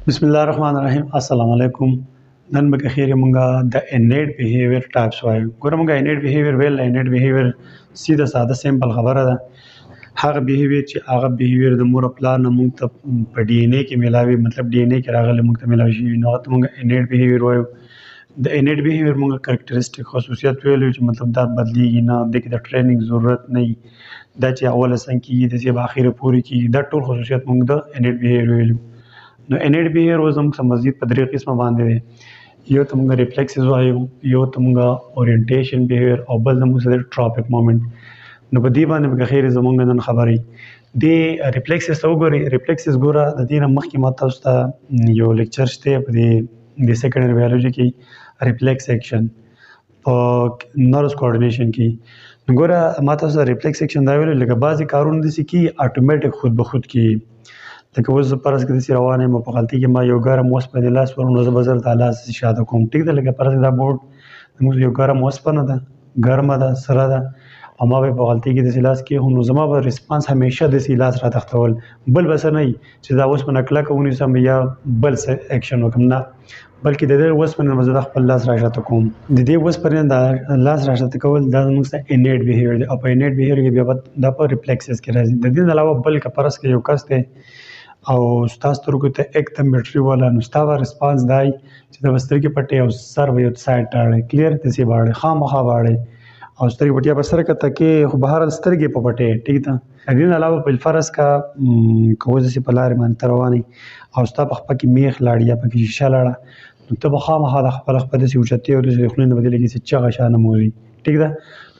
بسم الله الرحمن الرحیم. السلام علیکم. نن به خیر مونږه د انیټ بیهیویر ټایپس وایو. ګوره مونږه انیټ بیهیویر ویل انیټ بیهیویر سیده ساده سیمپل خبره ده. هغه بیهیویر چې هغه بیهیویر د مور پلان نه مونږ ته په ډي ان اے کې ملاوي، مطلب ډي ان اے کې راغلی مونږ ته ملاوي شي، نو ته مونږه انیټ بیهیویر وایو. د انیټ بیهیویر مونږه کریکټریسټیک خصوصیت ویلو چې مطلب دا بدلیږي نه، د کې د ټریننګ ضرورت نه وي، دا چې اول څنګه کیږي د چې اخیره پورې کیږي، دا ټول خصوصیت مونږ د انیټ بیهیویر ویلو. نو انیټ بیهیویر اوس زموږ څخه مزید په درې قسمه باندې دی. یو ته مونږ ریفلیکسز وایو، یو ته مونږ اورینټیشن بیهیویر، او بل زموږ سره ټراپیک مومنټ. نو په دې باندې به خیر زمونږ نن خبرې د ریفلیکسز ته وګورئ. ریفلیکسز ګوره د دې نه مخکې ما تاسو ته یو لیکچر شته په د سیکنډري بایولوژي کې، ریفلیکس ایکشن په نروس کوارډینیشن کې. نو ګوره ما تاسو ته ریفلیکس ایکشن دا ویلو لکه بعضې کارونه داسې کېږي اټومیټک خود به خود کېږي. لکه اوس زه فرض کړه داسې روان یم په غلطي کې ما یو ګرم اوسپنې لاس ورنو زه به زر ته لاس شاته کوم، ټیک ده. لکه فرض دا بورډ زموږ یو ګرم اوسپنه ده، ګرمه ده، سره ده، او ما به په غلطي کې داسې لاس کېښود، نو زما به ریسپانس همیشه داسې لاس راتښتول، بل به څه نه وي چې دا اوسپنه کلکه ونیسم یا بل څه ایکشن وکړم، نه، بلکې د دې اوسپنې نه به زه خپل لاس راشاته کوم. د دې اوسپنې دا لاس راشاته کول دا زموږ څخه انیټ بیهیویر دی، او په انیټ بیهیویر کې بیا به دا په ریفلیکسز کې راځي. د دې نه علاوه بل که فرض کړه یو کس دی او ستا سترګو ته एकदम بیټري والا، نو ستا به ریسپانس دی چې د سترګې پټې او سر به یو سایډ ته اړوي، کلیر داسې به اړوي، خامخا به اړوي، او سترګې پټې به سره کته کې، خو بهرحال سترګې په پټې، ټیک ده. د دې نه علاوه بالفرض که اوس داسې په لارې باندې ته روان یې او ستا په خپه کې میخ لاړ یا پکې شیشه لاړه، نو ته به خامخا د خپله خپه داسې اوچتې او داسې د خولې نه به دې لګي چې چغه شانه موزي، ټیک ده.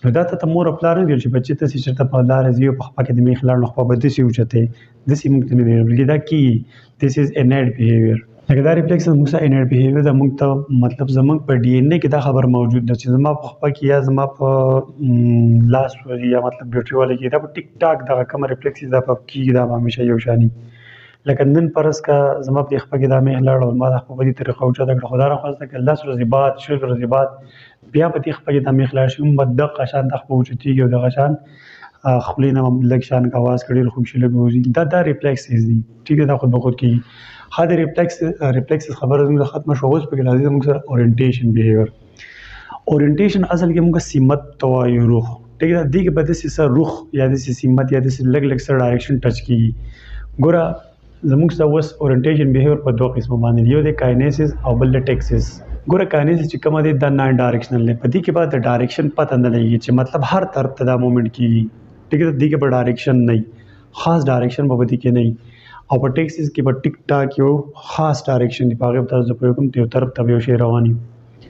نو دا ته مور او پلار نه ویل چې بچي ته چې چېرته په لاره ځي او په خپه کې د میخ لاړ نو خپه به داسې اوچتې، داسې موږ ته نه دی بلکې دا کېږي. دس از انیټ بیهیویر. لکه دا ریفلیکس موږ سره انیټ بیهیویر ده، موږ ته مطلب زموږ په ډي ان اے کې دا خبر موجود ده چې زما په خپه کې یا زما په لاس یا مطلب بیټري والا کې دا په ټیک ټاک دغه کومه ریفلیکس دا په کېږي، دا به همیشه یو شاني. لکه نن فرض که زما په خپه کې دا میخ لاړ او ما دا خپه په دې طریقه اوچته کړه، خو دا راخواسته که 10 ورځې بعد 20 ورځې بعد بیا په دې خپه کې دا میخ لاړ شي، هم به دغه شان دا خپه اوچتېږي او دغه شان خولې نه هم لږ شان اواز کوي، ډېر خوشي لږ وځي، دا ریفلیکسز دي، ټیک ده. دا خود به خود کېږي. ښه د ریفلیکسز خبره زموږ ختمه شوه. اوس پکې راځي زموږ سره اورینټیشن بیهیویر. اورینټیشن اصل کې موږ سمت ته وایو، رخ، ټیک ده. دې کې به داسې څه رخ یا داسې سمت یا داسې لږ لږ څه ډایرکشن ټچ کېږي. ګوره زموږ سره اوس اورینټیشن بیهیویر په دوه قسمه باندې، یو دی کاینیسز او بل دی ټیکسز. ګوره کاینیسز چې کومه دی دا نان ډایرکشنل دی، په دې کې به د ډایرکشن پته نه لګي چې مطلب هر طرف ته دا مومنټ کېږي، ټیک ده. دې کې به ډایرکشن نه وي، خاص ډایرکشن به دې کې نه وي. او په ټیکسز کې به ټیک ټاک یو خاص ډایرکشن دی، په هغې به تاسو پوه کوم یو طرف ته به یو شی روان وي.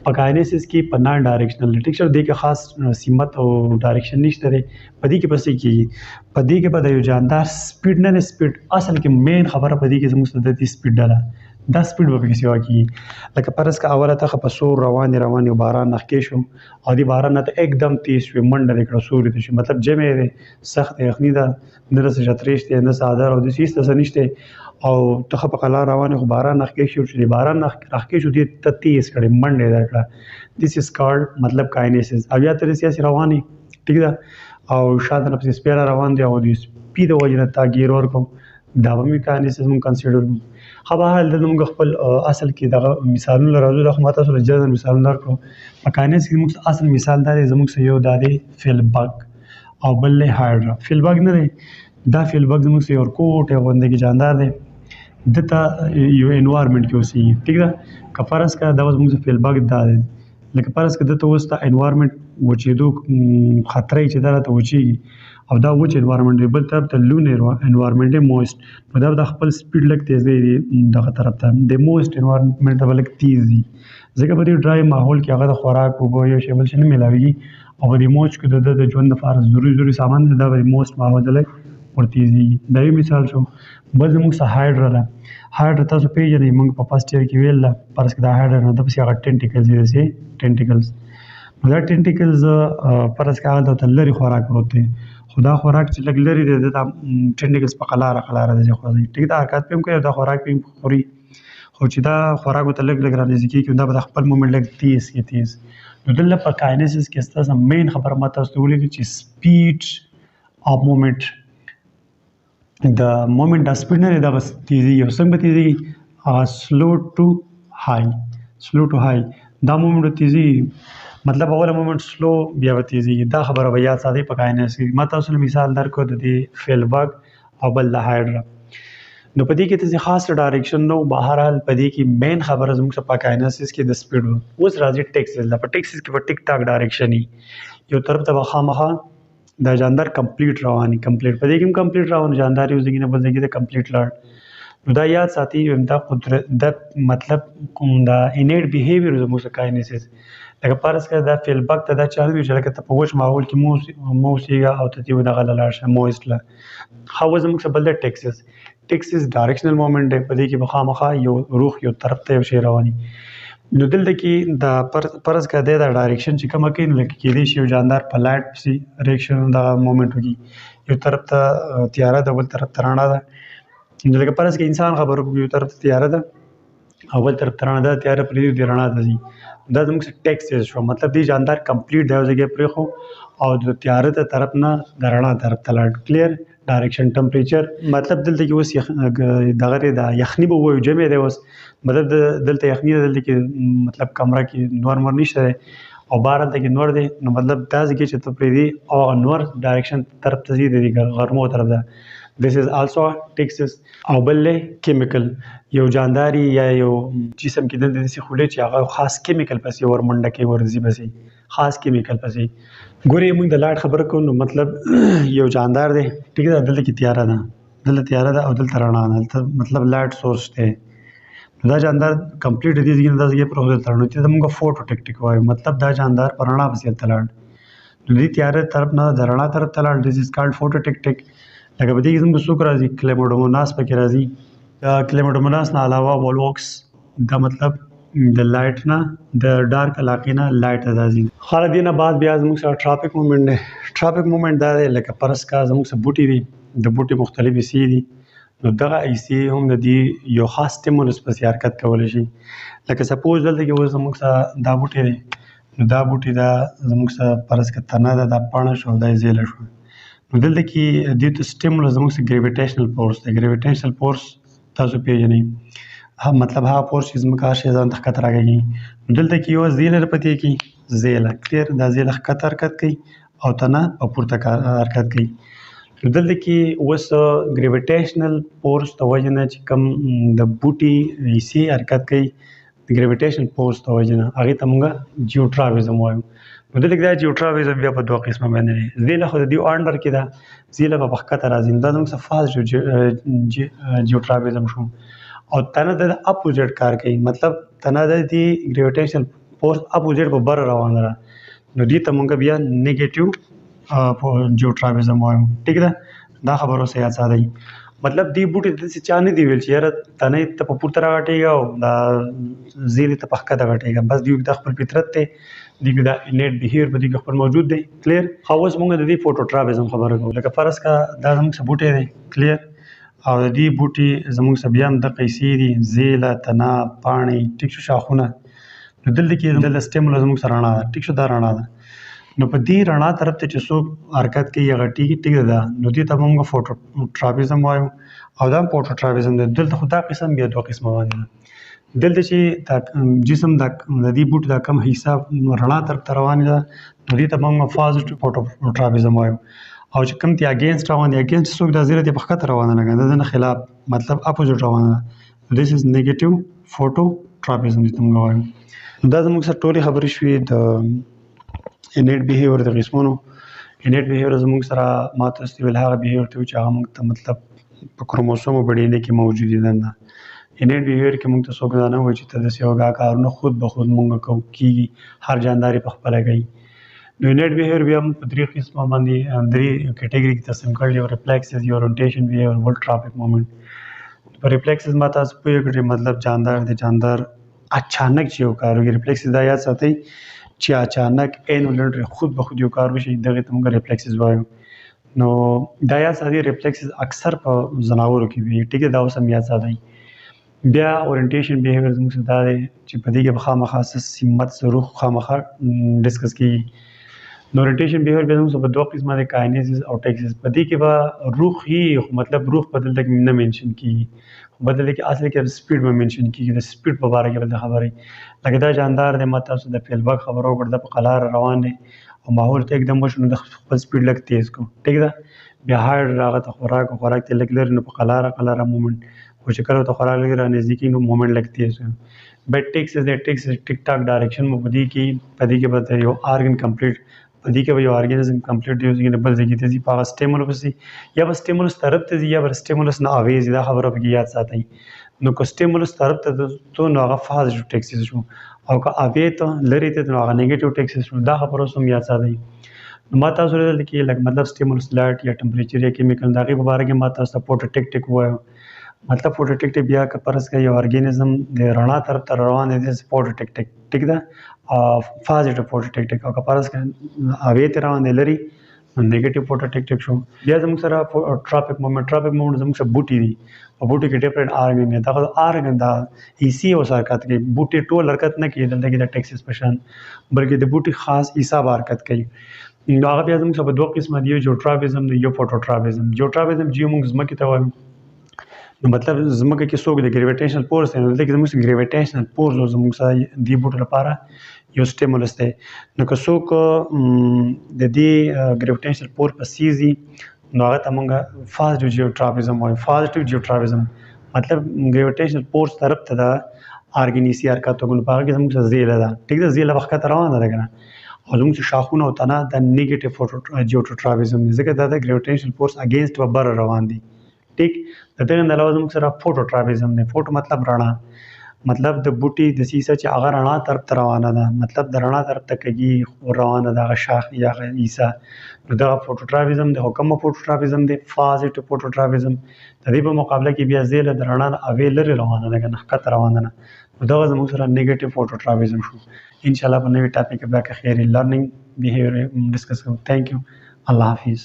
په کاینیسز کې په نان ډایرکشنل دی، ټیک شه. دې کې خاص سمت او ډایرکشن نشته دی. په دې کې به څه کېږي، په دې کې به د یو جاندار سپیډ نه دی، سپیډ اصل کې مین خبره په دې کې زموږ سره د سپیډ ډله، دا سپیډ به پکې سیوا کېږي. لکه فرض که اوله ته په سور روان یو باران نښکې شو او دې باران نه ته एकदम تیز شوې، منډه دې کړه، سوري ته شي، مطلب جمع دی، سخت یخني ده، نه داسې چترۍ شته نه څادر او داسې هېڅ داسې نشته، او ته ښه په قلار روان یې خو باران نښکې شو، چې دې باران نښکې شو دې ته تیز کړې، منډه یې درکړه، دس از کالډ مطلب کاینیسز. او یا ته داسې هسې روان یې، ټیک ده، او شاته نه پسې سپی را روان دی او د سپي د وجې نه تا ګیر ورکړو، دا به مې کاینیسز مونږ کنسیډر کړو. ښه بهرحال دلته مونږ خپل اصل کې دغه مثالونه راځو، دا خو ما تاسو ته جنرال مثالونه درکړو. په کاینیسز کې موږ اصل مثال دا دی زموږ سره یو دا دی فیل بګ او بل دی هایډرا. فیل بګ نه دی، دا فیل بګ زموږ سره یو ورکوټ یو غوندې کې جاندار دی، دته یو انوایرمنټ کې اوسېږي، ټیک ده. که فرض کړه دا اوس زموږ سره فیل بګ دا دی، لکه فرض کړه دته اوس د انوایرمنټ وچېدو خطره یې چې دا راته وچېږي او دا وچ انوایرمنټ دی، بل طرف ته لون انوایرمنټ دی مویسټ، نو دا د خپل سپیډ لږ تیز دی دغه طرف ته، د مویسټ انوایرمنټ ته به لږ تیز دی، ځکه په دې ډرای ماحول کې هغه د خوراک اوبه یو شی بل شی نه میلاویږي، او په دې موج کې د ژوند لپاره ضروري سامان دی، دا به د مویسټ ماحول ته لږ ورتېزېږي. دا یو مثال شو. بل زموږ سره هایډرا ده. هایډرا تاسو پیژنئ، موږ په فرسټ ایئر کې ویل ده، فرض کړه دا هایډرا نه ده پسې هغه ټینټیکلز دي، داسې ټینټیکلز. نو دا ټینټیکلز فرض کړه هغه ته لرې خوراک پروت دی، خو دا خوراک چې لږ لرې دی دا ټینټیکلز په قلاره دی خوځوي، ټیک ده، حرکت پې هم کوي او دا خوراک پې هم خوري، خو چې دا خوراک ورته لږ لږ رانږدې کېږي دا به د خپل مومنټ لږ تیز کړي تیز. نو دلته په کاینیسز کې ستاسو مین خبره ما تاسو ته ولیکل چې سپیډ اف مومنټ، د مومنټ د سپیډ نه دی دا بس تیزي، او څنګه به تیزي سلو ټو های. سلو ټو های دا مومنټ تیزی مطلب اوله مومنټ سلو بیا به تیزی. دا خبره به یاد ساتئ په کایناس کې. ما تاسو له مثال درکړو د دې فیل بګ او بل د هایډرا. نو په دې کې څه خاص ډایرکشن نو بهرحال په دې کې مین خبره زموږ په کایناسس کې د سپیډ و. اوس راځي ټیکسس لا. په ټیکسس کې په ټیک ټاک ډایرکشن یو طرف ته خامخا دا جاندار کمپلیټ رواني. کمپلیټ په دې کې هم کمپلیټ روان جاندار یو ځای نه بل ځای کې کمپلیټ لاړ. نو دا یاد ساتي دا قدرت دا مطلب کوم دا انیټ بیهیویر زموږ کایناسس. لکه فرض کړه دا فیل بګ ته دا چالو چې لکه ته په وچ ماحول کې موسیږه او ته دې دغه لاړ شه مویسټ لا. هاو زموږ بل د ټیکسس. ټیکسس ډایرکشنل مومنټ دی. په دې کې به خامخا یو روح یو طرف ته یو شی رواني. نو دلته کې دا فرض کړه دا ډایرکشن چې کومه کې لکه کېدای شي یو جاندار په لایټ پسې ریاکشن دا مومنټ وکړي. یو طرف ته تیاره ده بل طرف ته رڼا ده. نو لکه فرض کړه انسان خبرو کوي یو طرف ته تیاره ده او بل طرف ته رڼا ده. تیاره پرې دی رڼا ته ځي. دا زموږ ټیکسس شو. مطلب دې جاندار کمپلیټ دی یو ځای کې پرېښو او د تیاره ته طرف نه د رڼا طرف ته لاړ. کلیر ډایرکشن ټمپریچر مطلب دلته کې اوس دغه د یخني به وایو جمع دی. اوس مطلب دلته یخني ده دلته کې مطلب کمره کې نور مور نشته دی او بهر هلته کې نور دی. نو مطلب دا ځای کې چې ته پرېږدي او نور ډایرکشن طرف ته ځي د غرمو طرف ده. This is also Texas او بل کیمیکل یو جانداري یا یو جسم کې دلته داسې خولې چې هغه خاص کیمیکل پسې ورمنډه کوي ورځي پسې خاص کیمیکل پسې. ګورې موږ د لاټ خبره کوو نو مطلب یو جاندار دی ټیک ده. دلته کې تیاره ده دلته تیاره ده او دلته رڼا ده. دلته مطلب لاټ سورس دی. دا جاندار کمپلیټ دې ځای نه دا ځای پر دلته رڼا چې موږ فوټو ټیکټیک وایو. مطلب دا جاندار پر رڼا پسې دلته لاړ. نو دې تیاره طرف نه د رڼا طرف ته لاړ. This is called فوټو ټیکټیک. لکه په دې کې زموږ څوک راځي کلیموډوموناس پکې راځي. کلیموډوموناس نه علاوه ولوکس دا مطلب د لایټ نه د ډارک علاقې نه لایټ ته راځي. خاله دې نه بعد بیا زموږ سره ټرافیک مومنټ دی. ټرافیک مومنټ دا دی لکه فرض کړه زموږ سره بوټي دي. د بوټي مختلف حصې دي. نو دغه حصې هم د دې یو خاص سټیمولس پسې حرکت کولی شي. لکه سپوز دلته کې اوس زموږ سره دا بوټي دی. نو دا بوټي دا زموږ سره فرض کړه تنه ده دا پاڼه شو دا یې زیله شوه. نو دلته کې دې ته سټیمولس زموږ سره ګریویټیشنل فورس دی. ګریویټیشنل فورس تاسو پیژنئ مطلب هغه فورس چې زموږ هر شی ځان ته ښکته راکاږي. نو دلته کې یوه زیله پاتې کېږي زیله کلیر دا زیله ښکته حرکت کوي او تنه په پورته حرکت کوي. نو دلته کې اوس ګریویټیشنل فورس د وجې نه چې کوم د بوټي حصې حرکت کوي د ګریویټیشنل فورس د وجې نه هغې ته موږ جیوټراویزم وایو. نو دلته کې دا جیوټراویزم بیا په دوه قسمه باندې دی. زیله خو د دې انډر کې ده زیله به په ښکته راځي. دا زموږ څه فاست جیوټراویزم شو او تنه د اپوزیټ کار کوي. مطلب تنه د دې ګریویټیشنل فورس اپوزیټ په بره روانه ده. نو دې ته موږ بیا نیګیټیو جیوټراویزم وایو. ټیک ده دا خبره اوس یاد ساتئ. مطلب دې بوټي ته داسې چا نه دی ویل چې یاره تنې ته په پورته راغټېږه او دا زیرې ته په ښکته غټېږه. بس دوی دا خپل فطرت دی. دوی دا انیټ بیهیویر په دې کې خپل موجود دی. کلیر خو اوس موږ د دې فوټوټراویزم خبره کوو. لکه فرض کړه دا زموږ څه بوټی دی کلیر او د دې بوټي زموږ څه بیا هم دغه حصې دي زیله تنه پاڼې ټیک شو شاخونه. نو دلته کې دلته سټیمولس زموږ سره رڼا ده. ټیک شو دا رڼا ده. نو په دې رڼا طرف ته چې څوک حرکت کوي هغه ټیک ده. نو دې ته موږ فوټوټراویزم وایو او دا هم فوټوټراویزم دی. دلته خو دا قسم بیا دوه قسمه باندې ده. دلته چې دا جسم د دې بوټي دا کم حصه رڼا طرف ته روانې ده نو دې ته موږ پازیټیو فوټوټراویزم وایو. او چې کوم تی اګینسټ روان دی اګینسټ څوک دا زیره دی په ښکته روانه لګا د نه خلاف مطلب اپوزیټ روانه ده. دیس از نیگیټیو فوټوټراویزم دې موږ وایو. دا زموږ سره ټولې خبرې شوې د انیټ بیهیویر د قسمونو. انیټ بیهیویر زموږ سره ما تاسو ویل هغه بیهیویر ته چې هغه موږ ته مطلب په کروموسوم بډینه کې موجود دي. نه انیټ بیهیویر کې موږ ته څوک نه وایي چې ته داسې یوګه کارونه خود به خود موږ کوو کېږي هر جاندار یې په خپله کوي. نو انیټ بیهیویر بیا موږ په درې قسمه باندې درې کیټګري کې تقسیم کړل. یو ریفلیکسز یو اورینټیشن بیهیویر بل ټرافیک مومنټ. په ریفلیکسز ما تاسو پوهه کړئ مطلب جاندار د جاندار اچانک چې یو کار وکړي. ریفلیکسز دا یاد ساتئ چې اچانک انولنټری خود به خود یو کار وشي دغه ته موږ ریفلیکسز وایو. نو دا یاد ساتئ ریفلیکسز اکثر په ځناورو کې وي. ټیک دا اوس هم یاد ساتئ. بیا اورینټیشن بیهیویر زموږ سره دا دی چې په دې کې به خامخا سمت روح خامخا ډسکس کېږي. نو روټیشن بیهیویر بیا زموږ په دوه قسمه دی، کاینیسیس او ټیکسیس. په دې کې به روح هي مطلب روح په دلته کې نه منشن کیږي، خو په دلته کې اصل کې سپیډ به منشن کیږي. د سپیډ په باره کې به خبرې لکه دا جاندار دی، ما تاسو د فیلبک خبرو وکړه، د په قلار روان دی او ماحول ته एकदम وشو نو د خپل سپیډ لږ تیز کو، ټیک ده. بیا هایډ راغه ته خوراک ته لږ لري نو په قلاره مومنټ، خو چې کله ته خوراک لږ را نږدې نو مومنټ لږ تیز وي. بټ ټیکسیس دی، ټیکسیس ټیک ټاک ډایرکشن مو په دې کې به یو ارګن کمپلیټ، په دې کې به یو ارګانیزم کمپلیټ دی چې بل ځای کې ته ځي په هغه سټیمولس یا به سټیمولس طرف ته ځي یا به سټیمولس نه اوی ځي. دا خبره پکې یاد ساتئ. نو که سټیمولس طرف ته ته نو هغه پازیټیو ټیکسیس شو، او که اوی ته لري ته نو هغه نیگیټیو ټیکسیس شو. دا خبره هم یاد ساتئ. نو ما تاسو ته کې لکه مطلب سټیمولس لایټ یا ټمپریچر یا کیمیکل دا غي په اړه کې ما تاسو ته فوټوټیکټیک وایو. مطلب فوټوټیکټیک بیا که فرض کړئ یو ارګانیزم د رڼا طرف ته روان دی فوټوټیکټیک، ټیک ده، پازیټیو فوټوټیکټیک. او که فرض کړئ اوی ته روان دی لري نو نیگیټیو فوټوټیکټیک شو. بیا زموږ سره ټراپیک مومنټ زموږ سره بوټي دي او بوټي کې ډیفرنٹ ارګن دي. دا ارګن دا ایسی او حرکت کوي، بوټي ټول حرکت نه کوي دلته کې د ټیکسیس پشان، بلکې د بوټي خاص حصہ حرکت کوي. نو هغه بیا زموږ په دوه قسمه دي، جیوټرافیزم دی یو فوټوټرافیزم. جیوټرافیزم چې موږ ځمکې ته وایو، نو مطلب زموږ کې څوک د ګریویټیشنل فورس دی، نو دلته کې زموږ ګریویټیشنل فورس زموږ سره دی بوټو لپاره یو سټیمولس دی. نو که څوک د دې ګریویټیشنل فورس په سیزي نو هغه ته موږ پازیټیو جیوټرافیزم وایو. پازیټیو جیوټرافیزم مطلب ګریویټیشنل فورس طرف ته دا ارګانیسي حرکت وکړو، په هغه کې زموږ سره زیله ده، ټیک ده، زیله وخت روانه ده کنه، او زموږ شاخونه او تنه د نیگیټیو جیوټرافیزم دی، ځکه دا د ګریویټیشنل فورس اگینست په بر روان دي، ټیک. د دغه نه علاوه زموږ سره فوټوټرافیزم دی. فوټو مطلب رڼا، مطلب د بوټي د سیسه چې هغه رڼا طرف ته روانه ده، مطلب د رڼا طرف ته کږي روانه ده هغه شاخ یا هغه حصه، نو دغه فوټوټرافیزم دی. حکم فوټوټرافیزم دی پازیټیو فوټوټرافیزم. د دې په مقابله کې بیا زیله د رڼا نه اوی لري روانه ده کنه، ښکته روانه نه، نو دغه زموږ سره نیگیټیو فوټوټرافیزم شو. ان شاء الله په نوې ټاپک کې بیا که خیر لرنینګ بیهیویر ډسکس کوو. تھینک یو، الله حافظ.